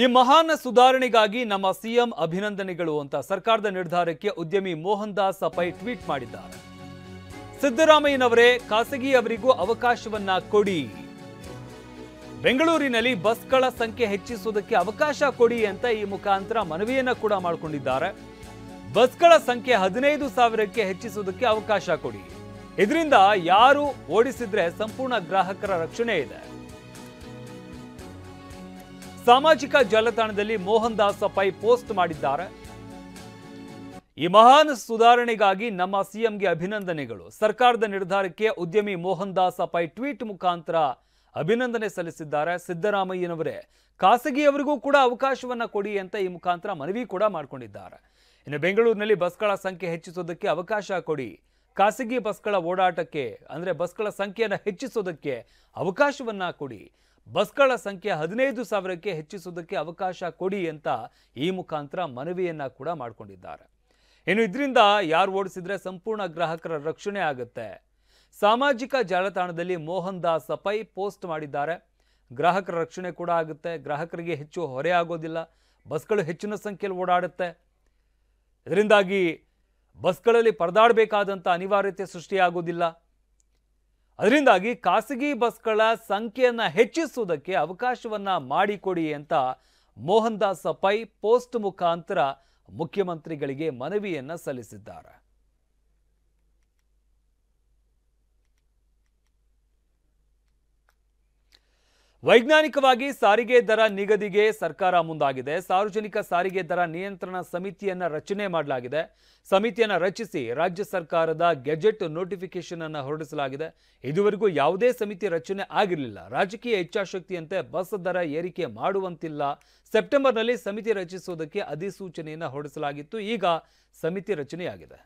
ಈ ಮಹಾನ್ ಸುಧಾರಣೆಗಾಗಿ ನಮ್ಮ ಸಿಎಂ ಅಭಿನಂದನೆಗಳು ಅಂತ ಸರ್ಕಾರದ ನಿರ್ಧಾರಕ್ಕೆ ಉದ್ಯಮಿ ಮೋಹನ್ ದಾಸ್ ಪೈ ಟ್ವೀಟ್ ಮಾಡಿದ್ದಾರೆ. ಸಿದ್ದರಾಮಯ್ಯನವರೇ ಖಾಸಗಿಯವರಿಗೂ ಅವಕಾಶವನ್ನ ಕೊಡಿ, ಬೆಂಗಳೂರಿನಲ್ಲಿ ಬಸ್ಗಳ ಸಂಖ್ಯೆ ಹೆಚ್ಚಿಸುವುದಕ್ಕೆ ಅವಕಾಶ ಕೊಡಿ ಅಂತ ಈ ಮುಖಾಂತರ ಮನವಿಯನ್ನ ಕೂಡ ಮಾಡಿಕೊಂಡಿದ್ದಾರೆ. ಬಸ್ಗಳ ಸಂಖ್ಯೆ 15,000ಕ್ಕೆ ಹೆಚ್ಚಿಸುವುದಕ್ಕೆ ಅವಕಾಶ ಕೊಡಿ. ಇದರಿಂದ ಯಾರು ಓಡಿಸಿದ್ರೆ ಸಂಪೂರ್ಣ ಗ್ರಾಹಕರ ರಕ್ಷಣೆ ಇದೆ. ಸಾಮಾಜಿಕ ಜಾಲತಾಣದಲ್ಲಿ ಮೋಹನ್ ದಾಸ್ ಪೈ ಪೋಸ್ಟ್ ಮಾಡಿದ್ದಾರೆ. ಈ ಮಹಾನ್ ಸುಧಾರಣೆಗಾಗಿ ನಮ್ಮ ಸಿಎಂಗೆ ಅಭಿನಂದನೆಗಳು. ಸರ್ಕಾರದ ನಿರ್ಧಾರಕ್ಕೆ ಉದ್ಯಮಿ ಮೋಹನ್ ದಾಸ್ ಪೈ ಟ್ವೀಟ್ ಮುಖಾಂತರ ಅಭಿನಂದನೆ ಸಲ್ಲಿಸಿದ್ದಾರೆ. ಸಿದ್ದರಾಮಯ್ಯನವರೇ ಖಾಸಗಿಯವರಿಗೂ ಕೂಡ ಅವಕಾಶವನ್ನ ಕೊಡಿ ಅಂತ ಈ ಮುಖಾಂತರ ಮನವಿ ಕೂಡ ಮಾಡಿಕೊಂಡಿದ್ದಾರೆ. ಇನ್ನು ಬೆಂಗಳೂರಿನಲ್ಲಿ ಬಸ್ಗಳ ಸಂಖ್ಯೆ ಹೆಚ್ಚಿಸೋದಕ್ಕೆ ಅವಕಾಶ ಕೊಡಿ, ಖಾಸಗಿ ಬಸ್ಗಳ ಓಡಾಟಕ್ಕೆ ಅಂದ್ರೆ ಬಸ್ಗಳ ಸಂಖ್ಯೆಯನ್ನು ಹೆಚ್ಚಿಸೋದಕ್ಕೆ ಅವಕಾಶವನ್ನ ಕೊಡಿ, ಬಸ್ಗಳ ಸಂಖ್ಯೆ 15,000ಕ್ಕೆ ಹೆಚ್ಚಿಸುವುದಕ್ಕೆ ಅವಕಾಶ ಕೊಡಿ ಅಂತ ಈ ಮುಖಾಂತರ ಮನವಿಯನ್ನ ಕೂಡ ಮಾಡಿಕೊಂಡಿದ್ದಾರೆ. ಇನ್ನು ಇದರಿಂದ ಯಾರು ಓಡಿಸಿದ್ರೆ ಸಂಪೂರ್ಣ ಗ್ರಾಹಕರ ರಕ್ಷಣೆ ಆಗುತ್ತೆ. ಸಾಮಾಜಿಕ ಜಾಲತಾಣದಲ್ಲಿ ಮೋಹನ್ ದಾಸ್ ಪೈ ಪೋಸ್ಟ್ ಮಾಡಿದ್ದಾರೆ. ಗ್ರಾಹಕರ ರಕ್ಷಣೆ ಕೂಡ ಆಗುತ್ತೆ, ಗ್ರಾಹಕರಿಗೆ ಹೆಚ್ಚು ಹೊರೆ ಆಗೋದಿಲ್ಲ, ಬಸ್ಗಳು ಹೆಚ್ಚಿನ ಸಂಖ್ಯೆಯಲ್ಲಿ ಓಡಾಡುತ್ತೆ. ಇದರಿಂದಾಗಿ ಬಸ್ಗಳಲ್ಲಿ ಪರದಾಡಬೇಕಾದಂಥ ಅನಿವಾರ್ಯತೆ ಸೃಷ್ಟಿಯಾಗೋದಿಲ್ಲ. ಅದರಿಂದಾಗಿ ಖಾಸಗಿ ಬಸ್ಗಳ ಸಂಖ್ಯೆಯನ್ನು ಹೆಚ್ಚಿಸುವುದಕ್ಕೆ ಅವಕಾಶವನ್ನ ಮಾಡಿಕೊಡಿ ಅಂತ ಮೋಹನ್ ದಾಸ್ ಪೈ ಪೋಸ್ಟ್ ಮುಖಾಂತರ ಮುಖ್ಯಮಂತ್ರಿಗಳಿಗೆ ಮನವಿಯನ್ನ ಸಲ್ಲಿಸಿದ್ದಾರೆ. ವೈಜ್ಞಾನಿಕವಾಗಿ ಸಾರಿಗೆ ದರ ನಿಗದಿಗೆ ಸರ್ಕಾರ ಮುಂದಾಗಿದೆ. ಸಾರ್ವಜನಿಕ ಸಾರಿಗೆ ದರ ನಿಯಂತ್ರಣ ಸಮಿತಿಯನ್ನ ರಚನೆ ಮಾಡಲಾಗಿದೆ. ಸಮಿತಿಯನ್ನ ರಚಿಸಿ ರಾಜ್ಯ ಸರ್ಕಾರದ ಗೆಜೆಟ್ ನೋಟಿಫಿಕೇಶನ್ ಅನ್ನು ಹೊರಡಿಸಲಾಗಿದೆ. ಇದುವರೆಗೂ ಯಾವುದೇ ಸಮಿತಿ ರಚನೆ ಆಗಿರಲಿಲ್ಲ. ರಾಜಕೀಯ ಇಚ್ಛಾಶಕ್ತಿಯಂತೆ ಬಸ್ ದರ ಏರಿಕೆ ಮಾಡುವಂತಿಲ್ಲ. ಸೆಪ್ಟೆಂಬರ್ನಲ್ಲಿ ಸಮಿತಿ ರಚಿಸುವುದಕ್ಕೆ ಅಧಿಸೂಚನೆಯನ್ನು ಹೊರಡಿಸಲಾಗಿತ್ತು. ಈಗ ಸಮಿತಿ ರಚನೆಯಾಗಿದೆ.